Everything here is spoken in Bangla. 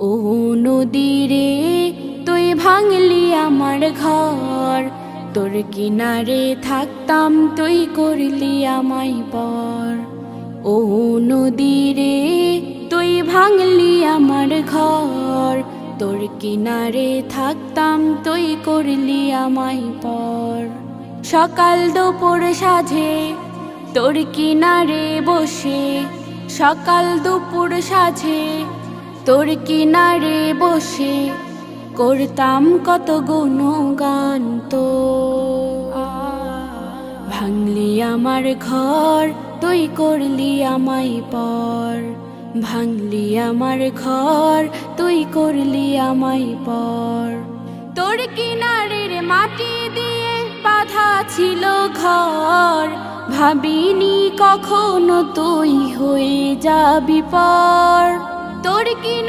ও নদী রে তুই ভাঙলি আমার ঘর, তোর কিনারে থাকতাম তুই করলি আমায় পর। ও নদী রে তুই ভাঙলি আমার ঘর, তোর কিনারে থাকতাম তুই করলি আমায় পর। সকাল দুপুর সাঁঝে তোর কিনারে বসে, সকাল দুপুর সাঁঝে তোর কিনারে বসে করতাম কত গুণগান তো। ভাঙলি আমার ঘর তুই করলি আমায় পর, ভাঙলি আমার ঘর তুই করলি আমায় পর। তোর কিনারের মাটি দিয়ে বাঁধা ছিল ঘর, ভাবিনি কখনো তুই হয়ে যাবি পর। তোর কিনারে